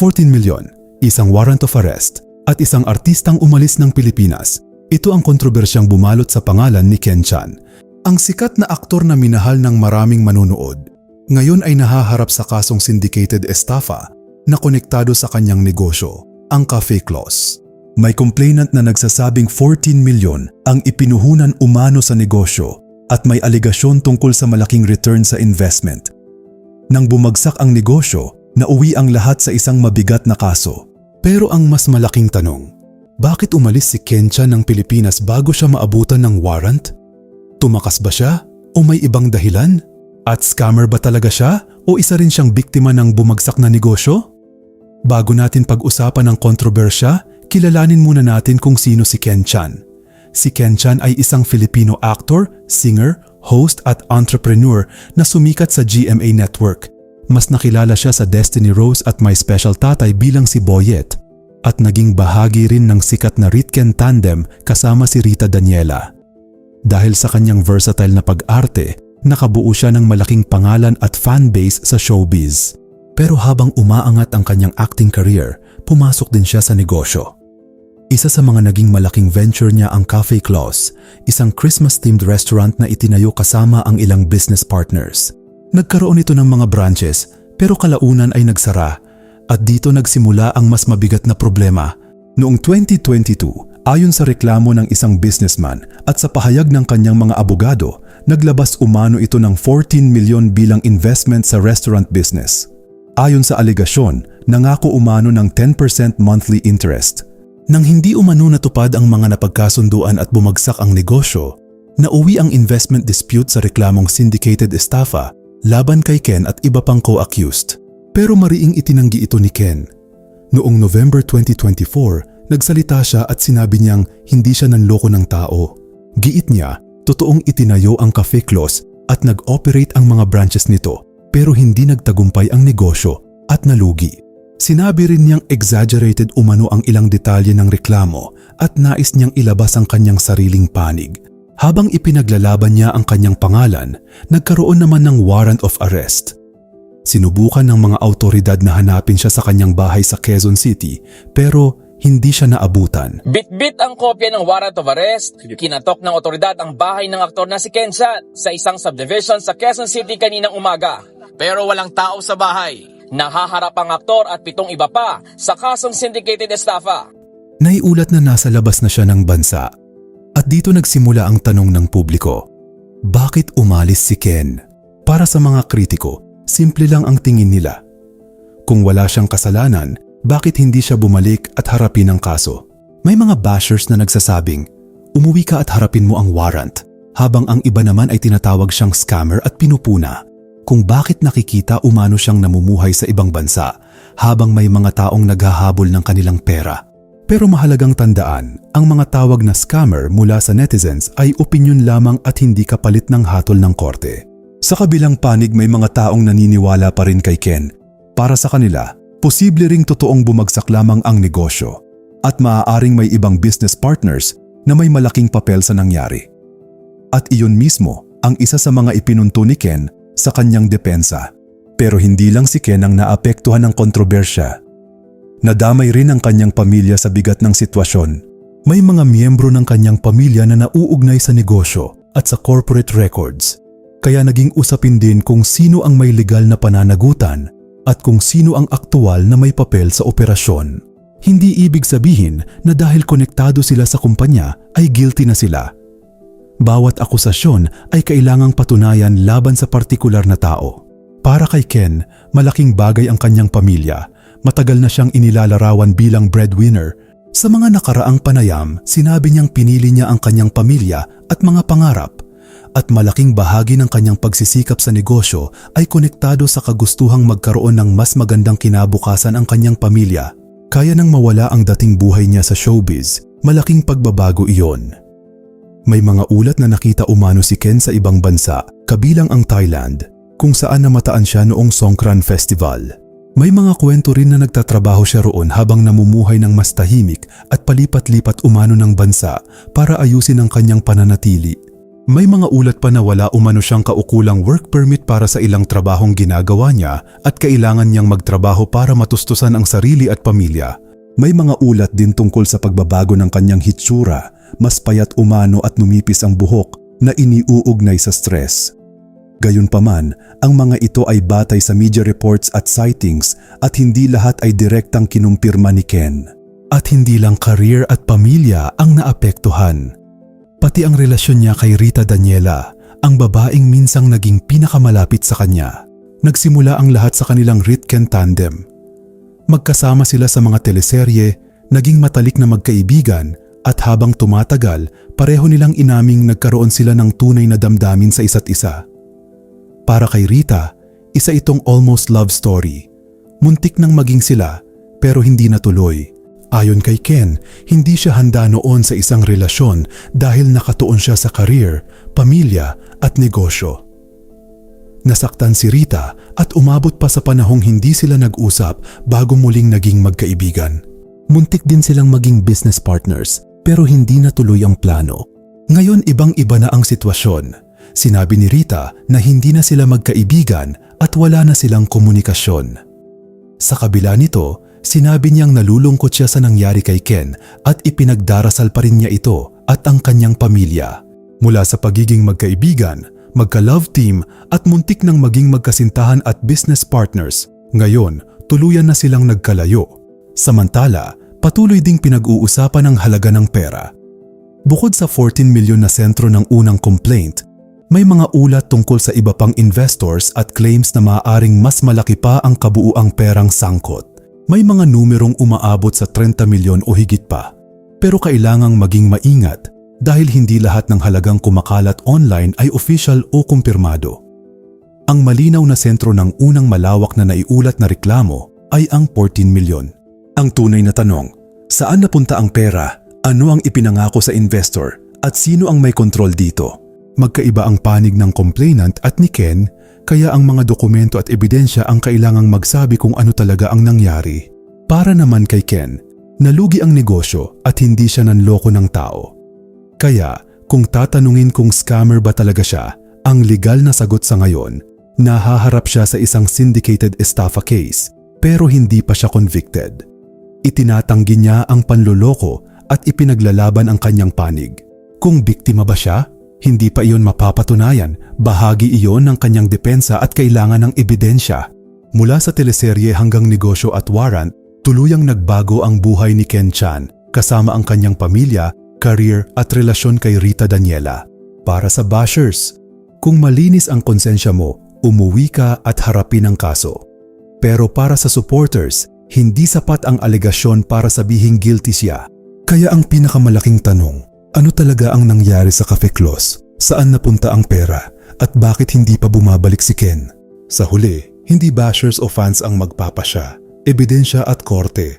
14 milyon, isang warrant of arrest, at isang artistang umalis ng Pilipinas. Ito ang kontrobersyang bumalot sa pangalan ni Ken Chan. Ang sikat na aktor na minahal ng maraming manunood, ngayon ay nahaharap sa kasong syndicated estafa na konektado sa kanyang negosyo, ang Cafe Claus. May complainant na nagsasabing 14 milyon ang ipinuhunan umano sa negosyo at may aligasyon tungkol sa malaking return sa investment. Nang bumagsak ang negosyo, nauwi ang lahat sa isang mabigat na kaso. Pero ang mas malaking tanong, bakit umalis si Ken Chan ng Pilipinas bago siya maabutan ng warrant? Tumakas ba siya o may ibang dahilan? At scammer ba talaga siya o isa rin siyang biktima ng bumagsak na negosyo? Bago natin pag-usapan ang kontrobersya, kilalanin muna natin kung sino si Ken Chan. Si Ken Chan ay isang Filipino actor, singer, host at entrepreneur na sumikat sa GMA Network. Mas nakilala siya sa Destiny Rose at My Special Tatay bilang si Boyet at naging bahagi rin ng sikat na Ritken tandem kasama si Rita Daniela. Dahil sa kanyang versatile na pag-arte, nakabuo siya ng malaking pangalan at fanbase sa showbiz. Pero habang umaangat ang kanyang acting career, pumasok din siya sa negosyo. Isa sa mga naging malaking venture niya ang Cafe Claus, isang Christmas-themed restaurant na itinayo kasama ang ilang business partners. Nagkaroon ito ng mga branches pero kalaunan ay nagsara at dito nagsimula ang mas mabigat na problema. Noong 2022, ayon sa reklamo ng isang businessman at sa pahayag ng kanyang mga abogado, naglabas umano ito ng 14 milyon bilang investment sa restaurant business. Ayon sa alegasyon, nangako umano ng 10% monthly interest. Nang hindi umano natupad ang mga napagkasunduan at bumagsak ang negosyo, nauwi ang investment dispute sa reklamong syndicated estafa laban kay Ken at iba pang co-accused. Pero mariing itinanggi ito ni Ken. Noong November 2024, nagsalita siya at sinabi niyang hindi siya nanloko ng tao. Giit niya, totoong itinayo ang Cafe Claus at nag-operate ang mga branches nito pero hindi nagtagumpay ang negosyo at nalugi. Sinabi rin niyang exaggerated umano ang ilang detalye ng reklamo at nais niyang ilabas ang kanyang sariling panig. Habang ipinaglalaban niya ang kanyang pangalan, nagkaroon naman ng warrant of arrest. Sinubukan ng mga autoridad na hanapin siya sa kanyang bahay sa Quezon City pero hindi siya naabutan. Bit-bit ang kopya ng warrant of arrest. Kinatok ng otoridad ang bahay ng aktor na si Ken Chan sa isang subdivision sa Quezon City kaninang umaga. Pero walang tao sa bahay. Nahaharap ang aktor at 7 iba pa sa kasong syndicated estafa. Naiulat na nasa labas na siya ng bansa. At dito nagsimula ang tanong ng publiko. Bakit umalis si Ken? Para sa mga kritiko, simple lang ang tingin nila. Kung wala siyang kasalanan, bakit hindi siya bumalik at harapin ang kaso? May mga bashers na nagsasabing, umuwi ka at harapin mo ang warrant, habang ang iba naman ay tinatawag siyang scammer at pinupuna. Kung bakit nakikita umano siyang namumuhay sa ibang bansa, habang may mga taong naghahabol ng kanilang pera. Pero mahalagang tandaan, ang mga tawag na scammer mula sa netizens ay opinyon lamang at hindi kapalit ng hatol ng korte. Sa kabilang panig may mga taong naniniwala pa rin kay Ken. Para sa kanila, posible ring totoong bumagsak lamang ang negosyo at maaaring may ibang business partners na may malaking papel sa nangyari. At iyon mismo ang isa sa mga ipinunto ni Ken sa kanyang depensa. Pero hindi lang si Ken ang naapektuhan ng kontrobersya. Nadamay rin ang kanyang pamilya sa bigat ng sitwasyon. May mga miyembro ng kanyang pamilya na nauugnay sa negosyo at sa corporate records. Kaya naging usapin din kung sino ang may legal na pananagutan at kung sino ang aktual na may papel sa operasyon. Hindi ibig sabihin na dahil konektado sila sa kumpanya ay guilty na sila. Bawat akusasyon ay kailangang patunayan laban sa partikular na tao. Para kay Ken, malaking bagay ang kanyang pamilya. Matagal na siyang inilalarawan bilang breadwinner. Sa mga nakaraang panayam, sinabi niyang pinili niya ang kanyang pamilya at mga pangarap. At malaking bahagi ng kanyang pagsisikap sa negosyo ay konektado sa kagustuhang magkaroon ng mas magandang kinabukasan ang kanyang pamilya. Kaya nang mawala ang dating buhay niya sa showbiz, malaking pagbabago iyon. May mga ulat na nakita umano si Ken sa ibang bansa, kabilang ang Thailand, kung saan namataan siya noong Songkran Festival. May mga kwento rin na nagtatrabaho siya roon habang namumuhay ng mas tahimik at palipat-lipat umano ng bansa para ayusin ang kanyang pananatili. May mga ulat pa na wala umano siyang kaukulang work permit para sa ilang trabahong ginagawa niya at kailangan niyang magtrabaho para matustusan ang sarili at pamilya. May mga ulat din tungkol sa pagbabago ng kanyang hitsura, mas payat umano at numipis ang buhok na iniuugnay sa stress. Gayunpaman, ang mga ito ay batay sa media reports at sightings at hindi lahat ay direktang kinumpirma ni Ken. At hindi lang career at pamilya ang naapektuhan. Pati ang relasyon niya kay Rita Daniela, ang babaeng minsang naging pinakamalapit sa kanya. Nagsimula ang lahat sa kanilang Rit-Ken tandem. Magkasama sila sa mga teleserye, naging matalik na magkaibigan at habang tumatagal, pareho nilang inaming nagkaroon sila ng tunay na damdamin sa isa't isa. Para kay Rita, isa itong almost love story. Muntik nang maging sila pero hindi natuloy. Ayon kay Ken, hindi siya handa noon sa isang relasyon dahil nakatuon siya sa career, pamilya at negosyo. Nasaktan si Rita at umabot pa sa panahong hindi sila nag-usap bago muling naging magkaibigan. Muntik din silang maging business partners pero hindi natuloy ang plano. Ngayon ibang-iba na ang sitwasyon. Sinabi ni Rita na hindi na sila magkaibigan at wala na silang komunikasyon. Sa kabila nito, sinabi niyang nalulungkot siya sa nangyari kay Ken at ipinagdarasal pa rin niya ito at ang kanyang pamilya. Mula sa pagiging magkaibigan, magka-love team at muntik nang maging magkasintahan at business partners, ngayon tuluyan na silang nagkalayo. Samantala, patuloy ding pinag-uusapan ang halaga ng pera. Bukod sa 14 milyon na sentro ng unang complaint, may mga ulat tungkol sa iba pang investors at claims na maaaring mas malaki pa ang kabuuang perang sangkot. May mga numerong umaabot sa 30 milyon o higit pa. Pero kailangang maging maingat dahil hindi lahat ng halagang kumakalat online ay official o kumpirmado. Ang malinaw na sentro ng unang malawak na naiulat na reklamo ay ang 14 milyon. Ang tunay na tanong, saan napunta ang pera? Ano ang ipinangako sa investor? At sino ang may kontrol dito? Magkaiba ang panig ng complainant at ni Ken, kaya ang mga dokumento at ebidensya ang kailangang magsabi kung ano talaga ang nangyari. Para naman kay Ken, nalugi ang negosyo at hindi siya nanloko ng tao. Kaya kung tatanungin kung scammer ba talaga siya, ang legal na sagot sa ngayon, nahaharap siya sa isang syndicated estafa case pero hindi pa siya convicted. Itinatanggi niya ang panloloko at ipinaglalaban ang kanyang panig. Kung biktima ba siya? Hindi pa iyon mapapatunayan, bahagi iyon ng kanyang depensa at kailangan ng ebidensya. Mula sa teleserye hanggang negosyo at warrant, tuluyang nagbago ang buhay ni Ken Chan kasama ang kanyang pamilya, career at relasyon kay Rita Daniela. Para sa bashers, kung malinis ang konsensya mo, umuwi ka at harapin ang kaso. Pero para sa supporters, hindi sapat ang alegasyon para sabihing guilty siya. Kaya ang pinakamalaking tanong, ano talaga ang nangyari sa Cafe Clos? Saan napunta ang pera? At bakit hindi pa bumabalik si Ken? Sa huli, hindi bashers o fans ang magpapasya. Ebidensya at korte